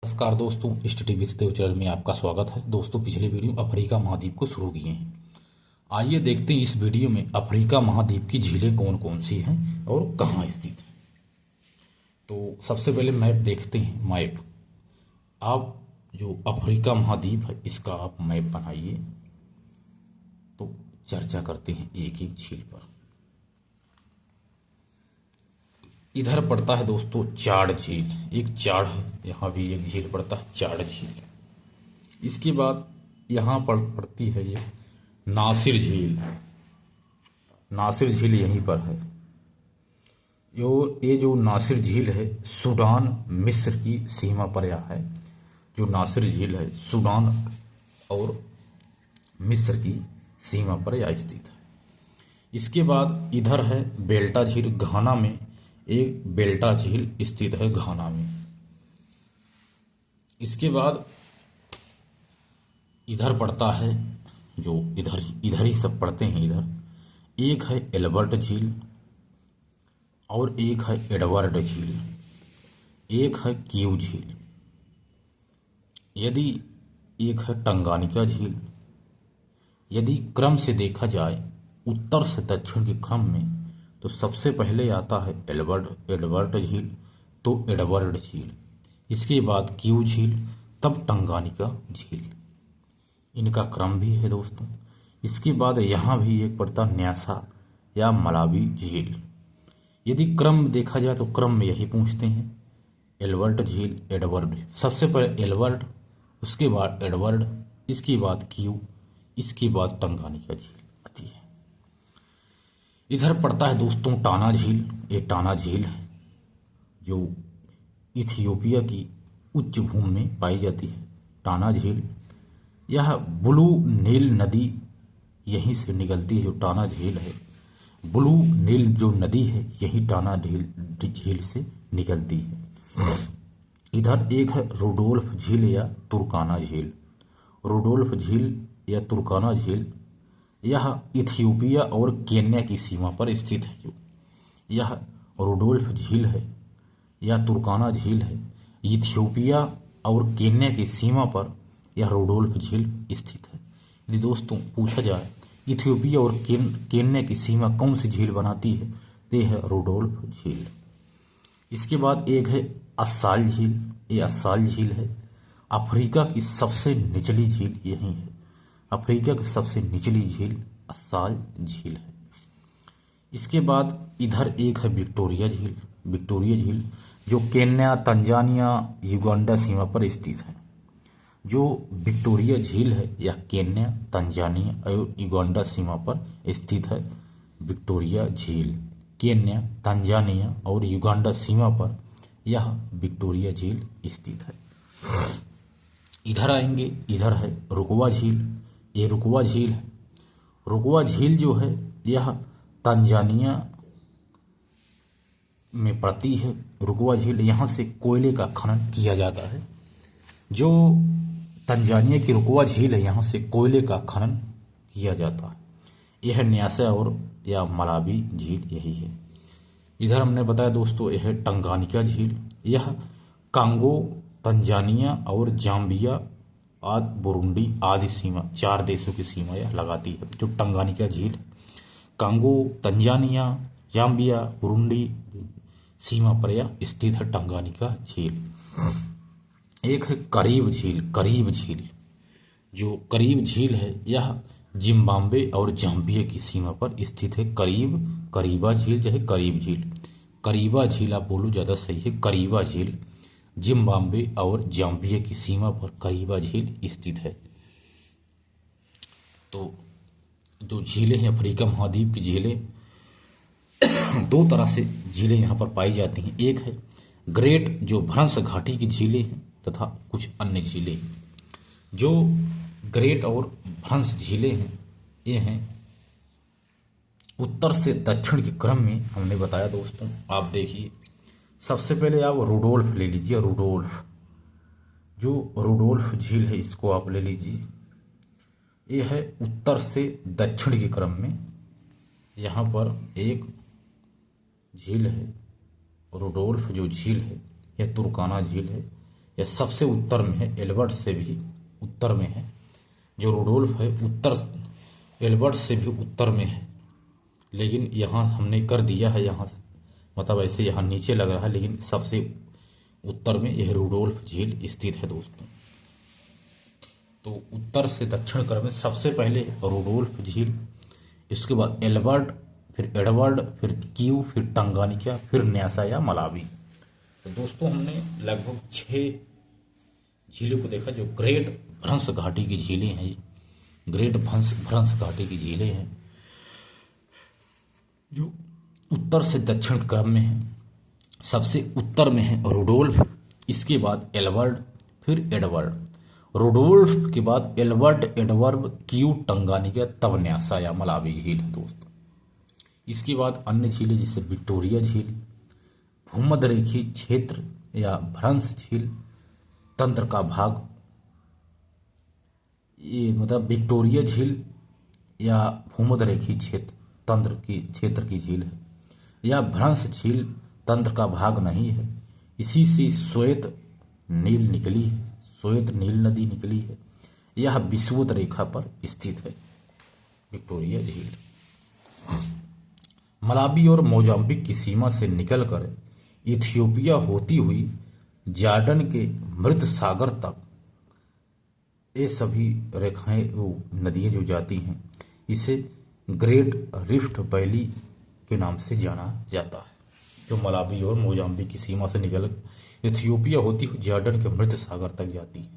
नमस्कार दोस्तों, इष्ट टीवी सदैव चैनल में आपका स्वागत है। दोस्तों, पिछले वीडियो में अफ्रीका महाद्वीप को शुरू किए हैं। आइए देखते हैं इस वीडियो में अफ्रीका महाद्वीप की झीलें कौन कौन सी हैं और कहाँ स्थित हैं। तो सबसे पहले मैप देखते हैं। मैप, आप जो अफ्रीका महाद्वीप है इसका आप मैप बनाइए। तो चर्चा करते हैं एक एक झील पर। इधर पड़ता है दोस्तों चाड़ झील, एक चाड़ है, यहाँ भी एक झील पड़ता है चाड़ झील। इसके बाद यहाँ पर पड़ती है ये नासिर झील। नासिर झील यहीं पर है। ये जो नासिर झील है सूडान मिस्र की सीमा पर यह है। जो नासिर झील है सूडान और मिस्र की सीमा पर यह स्थित है। इसके बाद इधर है बेल्टा झील, घाना में एक बेल्टा झील स्थित है घाना में। इसके बाद इधर पड़ता है जो इधर ही सब पड़ते हैं। इधर एक है एल्बर्ट झील और एक है एडवर्ड झील, एक है क्यू झील। यदि एक है टंगानिका झील। यदि क्रम से देखा जाए उत्तर से दक्षिण के क्रम में तो सबसे पहले आता है एडवर्ड झील, तो एडवर्ड झील, इसके बाद क्यू झील, तब टंगानिका झील। इनका क्रम भी है दोस्तों। इसके बाद यहाँ भी एक पड़ता न्यासा या मलावी झील। यदि क्रम देखा जाए तो क्रम में यही पूछते हैं, एडवर्ड झील, एडवर्ड, सबसे पहले एडवर्ड, उसके बाद एडवर्ड, इसके बाद क्यू, इसके बाद टंगानिका झील आती है। इधर पड़ता है दोस्तों टाना झील। ये टाना झील है जो इथियोपिया की उच्च भूमि में पाई जाती है। टाना झील, यह ब्लू नील नदी यहीं से निकलती है। जो टाना झील है, ब्लू नील जो नदी है यही टाना झील से निकलती है। इधर एक है रुडोल्फ झील या तुर्काना झील। रुडोल्फ झील या तुर्काना झील यह इथियोपिया और केन्या की सीमा पर स्थित है। जो यह रुडोल्फ झील है या तुर्काना झील है, इथियोपिया और केन्या की सीमा पर यह रुडोल्फ झील स्थित है। यदि दोस्तों पूछा जाए इथियोपिया और केन्या की सीमा कौन सी झील बनाती है, तो यह है रुडोल्फ झील। इसके बाद एक है अस्साल झील। ये अस्साल झील है, अफ्रीका की सबसे निचली झील यही है। अफ्रीका की सबसे निचली झील अस्साल झील है। इसके बाद इधर एक है विक्टोरिया झील। विक्टोरिया झील जो केन्या, तंजानिया, युगांडा सीमा पर स्थित है। जो विक्टोरिया झील है यह केन्या, तंजानिया और युगांडा सीमा पर स्थित है। विक्टोरिया झील केन्या, तंजानिया और युगांडा सीमा पर यह विक्टोरिया झील स्थित है। इधर आएंगे, इधर है रुकवा झील। ये रुकवा झील है। रुकवा झील जो है यह तंजानिया में पड़ती है। रुकवा झील, यहाँ से कोयले का खनन किया जाता है। जो तंजानिया की रुकवा झील है यहाँ से कोयले का खनन किया जाता है। यह न्यासा और या मलावी झील यही है। इधर हमने बताया दोस्तों यह टंगानिका झील। यह कांगो, तंजानिया और जाम्बिया आदि बुरुंडी आदि सीमा, 4 देशों की सीमा यह लगाती है। जो टंगानिका झील कांगो, तंजानिया, जाम्बिया, बुरुंडी सीमा पर यह स्थित है टंगानिका झील। एक है करीब झील। करीब झील, जो करीब झील है यह जिम्बाब्वे और जाम्बिया की सीमा पर स्थित है। करीबा झील जो है करीब झील, करीबा झील आप बोलो ज़्यादा सही है। करीबा झील जिम्बाब्वे और जाम्बिया की सीमा पर करीबा झील स्थित है। तो जो झीलें हैं अफ्रीका महाद्वीप की झीलें, दो तरह से झीलें यहाँ पर पाई जाती हैं। एक है ग्रेट जो भ्रंश घाटी की झीलें हैं तथा कुछ अन्य झीलें। जो ग्रेट और भ्रंश झीलें हैं ये हैं उत्तर से दक्षिण के क्रम में। हमने बताया दोस्तों, आप देखिए सबसे पहले आप रुडोल्फ ले लीजिए। रुडोल्फ, जो रुडोल्फ झील है इसको आप ले लीजिए। यह है उत्तर से दक्षिण के क्रम में। यहाँ पर एक झील है रुडोल्फ जो झील है यह तुर्काना झील है। यह सबसे उत्तर में है, एल्बर्ट से भी उत्तर में है। जो रुडोल्फ है एल्बर्ट से भी उत्तर में है, लेकिन यहाँ हमने कर दिया है, यहाँ मतलब ऐसे यहाँ नीचे लग रहा है, लेकिन सबसे उत्तर में यह रुडोल्फ झील स्थित है दोस्तों। तो उत्तर से दक्षिण क्रम में सबसे पहले रुडोल्फ झील, इसके बाद एल्बर्ट, फिर एडवर्ड, फिर क्यू, फिर टंगानिका, फिर न्यासा या मलावी। तो दोस्तों हमने लगभग 6 झीलों को देखा जो ग्रेट भ्रंश घाटी की झीलें हैं। ग्रेट भ्रंश घाटी की झीलें हैं जो उत्तर से दक्षिण क्रम में है। सबसे उत्तर में है रुडोल्फ, इसके बाद एल्बर्ट, फिर एडवर्ड। रुडोल्फ के बाद एल्बर्ट, एडवर्ड, क्यू, टंगानिका, तब न्यासा या मलावी झील है दोस्तों। इसके बाद अन्य झीलें जैसे विक्टोरिया झील, भूमध्य रेखीय क्षेत्र या भ्रंश झील, तंत्र का भाग, ये मतलब विक्टोरिया झील या भूमध्य रेखीय क्षेत्र क्षेत्र की झील है, या भ्रंश झील तंत्र का भाग नहीं है। इसी से श्वेत नील निकली है, श्वेत नील नदी निकली है। यह विषुवत रेखा पर स्थित है विक्टोरिया झील। मलावी और मोजाम्बिक की सीमा से निकलकर इथियोपिया होती हुई जॉर्डन के मृत सागर तक ये सभी रेखाएं, वो नदियां जो जाती हैं, इसे ग्रेट रिफ्ट वैली के नाम से जाना जाता है। जो मलावी और मोजाम्बिक की सीमा से निकल इथियोपिया होती हुई जॉर्डन के मृत सागर तक जाती है,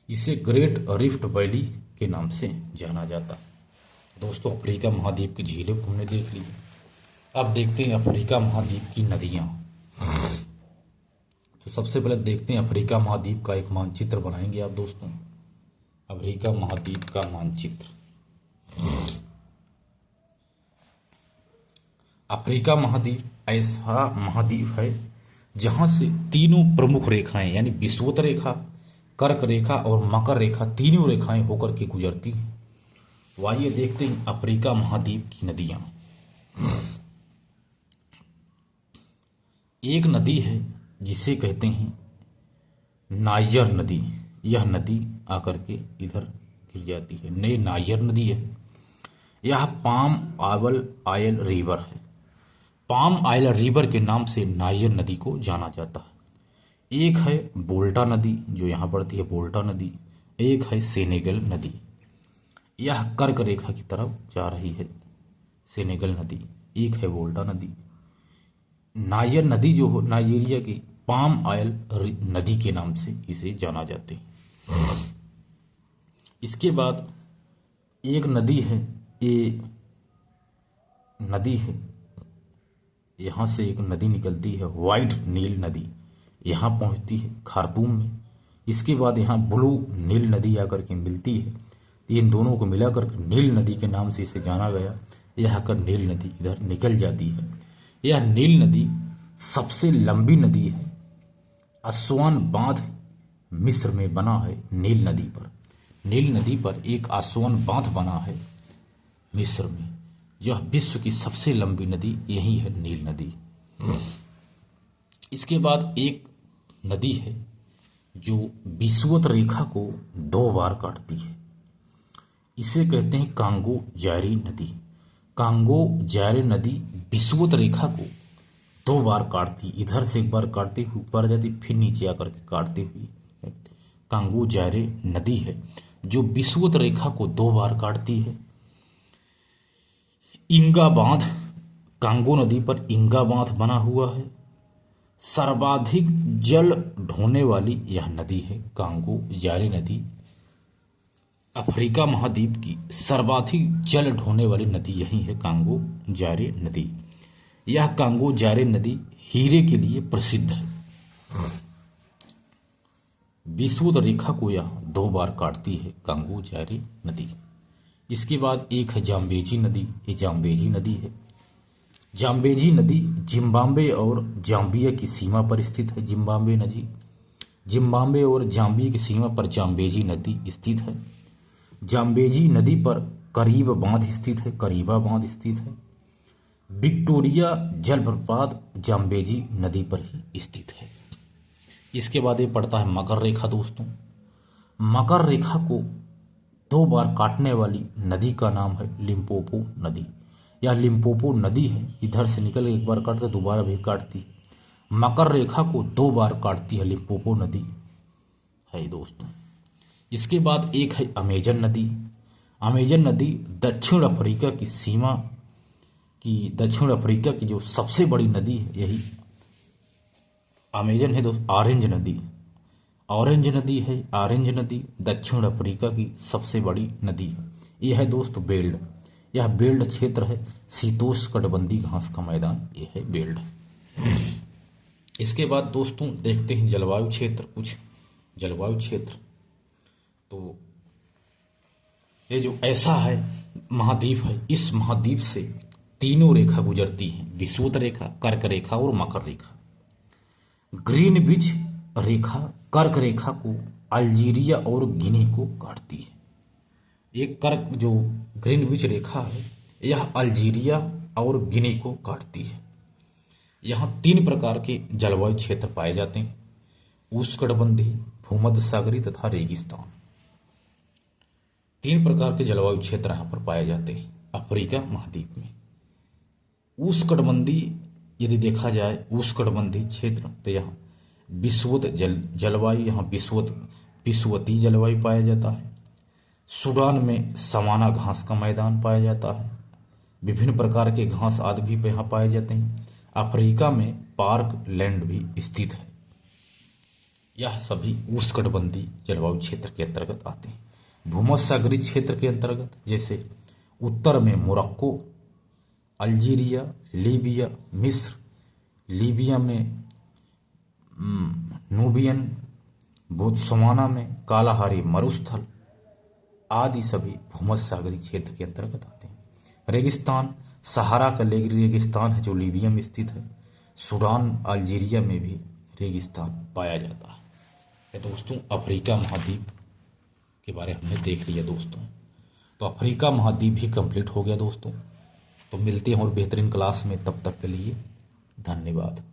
इसे ग्रेट रिफ्ट वैली के नाम से जाना जाता है। दोस्तों अफ्रीका महाद्वीप की झीलें को हमने देख ली। अब देखते हैं अफ्रीका महाद्वीप की नदियां। तो सबसे पहले देखते हैं अफ्रीका महाद्वीप का एक मानचित्र बनाएंगे आप दोस्तों। अफ्रीका महाद्वीप का मानचित्र। अफ्रीका महाद्वीप ऐसा महाद्वीप है जहां से तीनों प्रमुख रेखाएं यानी विषुवत रेखा, कर्क रेखा और मकर रेखा, तीनों रेखाएं होकर के गुजरती हैं। तो आइए देखते हैं अफ्रीका महाद्वीप की नदियां। एक नदी है जिसे कहते हैं नाइजर नदी। यह नदी आकर के इधर गिर जाती है, नई नाइजर नदी है। यह पाम आयल रिवर है। पाम आयल रिवर के नाम से नाइजर नदी को जाना जाता है। एक है बोल्टा नदी जो यहाँ पड़ती है, बोल्टा नदी। एक है सेनेगल नदी, यह कर्क रेखा की तरफ जा रही है, सेनेगल नदी। एक है बोल्टा नदी। नाइजर नदी जो हो नाइजीरिया की पाम आयल नदी के नाम से इसे जाना जाते हैं। इसके बाद एक नदी है, ये नदी है, यहाँ से एक नदी निकलती है वाइट नील नदी, यहाँ पहुँचती है खार्तूम में। इसके बाद यहाँ ब्लू नील नदी आकर के मिलती है। इन दोनों को मिलाकर नील नदी के नाम से इसे जाना गया। यह आकर नील नदी इधर निकल जाती है। यह नील नदी सबसे लंबी नदी है। असवान बांध मिस्र में बना है नील नदी पर। नील नदी पर एक असवान बांध बना है मिस्र में। यह विश्व की सबसे लंबी नदी यही है, नील नदी। इसके बाद एक नदी है जो विषुवत रेखा को 2 बार काटती है। इसे कहते हैं कांगो जायरी नदी। कांगो जायरी नदी विषुवत रेखा को 2 बार काटती, इधर से एक बार काटती हुई ऊपर जाती, फिर नीचे आकर के काटती हुई कांगो जायरी नदी है जो विषुवत रेखा को 2 बार काटती है। इंगा बांध, कांगो नदी पर इंगा बांध बना हुआ है। सर्वाधिक जल ढोने वाली यह नदी है कांगो जायरी नदी। अफ्रीका महाद्वीप की सर्वाधिक जल ढोने वाली नदी यही है, कांगो जायरी नदी। यह कांगो जायरी नदी हीरे के लिए प्रसिद्ध है। विषुवत रेखा को यह 2 बार काटती है कांगो जायरी नदी। इसके बाद एक है जाम्बेजी नदी। ये जाम्बेजी नदी है। जाम्बेजी नदी जिम्बाब्वे और जाम्बिया की सीमा पर स्थित है। जिम्बाब्वे नदी, जिम्बाब्वे और जाम्बिया की सीमा पर जाम्बेजी नदी स्थित है। जाम्बेजी नदी पर करीब बांध स्थित है, करीबा बांध स्थित है। विक्टोरिया जलप्रपात जाम्बेजी नदी पर ही स्थित है। इसके बाद ये पड़ता है मकर रेखा दोस्तों। मकर रेखा को 2 बार काटने वाली नदी का नाम है लिम्पोपो नदी। यह लिम्पोपो नदी है, इधर से निकल एक बार काटते दोबारा भी काटती है। मकर रेखा को 2 बार काटती है लिम्पोपो नदी है दोस्तों। इसके बाद एक है अमेजन नदी। अमेजन नदी दक्षिण अफ्रीका की सीमा की, दक्षिण अफ्रीका की जो सबसे बड़ी नदी है यही अमेजन है दोस्त। ऑरेंज नदी, ऑरेंज नदी है। ऑरेंज नदी दक्षिण अफ्रीका की सबसे बड़ी नदी है। यह है दोस्त बेल्ट। यह बेल्ट क्षेत्र है, शीतोष्णकटिबंधीय घास का मैदान, यह है बेल्ट। इसके बाद दोस्तों देखते हैं जलवायु क्षेत्र, कुछ जलवायु क्षेत्र। तो ये जो ऐसा है महाद्वीप है, इस महाद्वीप से तीनों रेखा गुजरती हैं, विषुवत रेखा, कर्क रेखा और मकर रेखा। ग्रीनविच रेखा कर्क रेखा को अल्जीरिया और गिनी को काटती है। एक कर्क जो ग्रीनविच रेखा है यह अल्जीरिया और गिनी को काटती है। यहाँ 3 प्रकार के जलवायु क्षेत्र पाए जाते हैं, उष्णकटिबंधीय, भूमध्य सागरीय तथा रेगिस्तान। 3 प्रकार के जलवायु क्षेत्र यहाँ पर पाए जाते हैं अफ्रीका महाद्वीप में। उष्णकटिबंधीय यदि देखा जाए उष्णकटिबंधीय क्षेत्र तो यहाँ विषुवत जलवायु, यहाँ विषुवतीय जलवायु पाया जाता है। सूडान में सवाना घास का मैदान पाया जाता है। विभिन्न प्रकार के घास आदि भी यहाँ पाए जाते हैं। अफ्रीका में पार्क लैंड भी स्थित है। यह सभी उष्णकटिबंधीय जलवायु क्षेत्र के अंतर्गत आते हैं। भूमध्य सागरीय क्षेत्र के अंतर्गत जैसे उत्तर में मोरक्को, अल्जीरिया, लीबिया, मिस्र, लीबिया में नूबियन, बोत्सवाना में कालाहारी मरुस्थल आदि सभी भूमध्य सागरीय क्षेत्र के अंतर्गत आते हैं। रेगिस्तान सहारा का रेगिस्तान है जो लीबिया में स्थित है। सूडान, अल्जीरिया में भी रेगिस्तान पाया जाता है। ये दोस्तों अफ्रीका महाद्वीप के बारे हमने देख लिया दोस्तों। तो अफ्रीका महाद्वीप भी कंप्लीट हो गया दोस्तों। तो मिलते हैं और बेहतरीन क्लास में, तब तक के लिए धन्यवाद।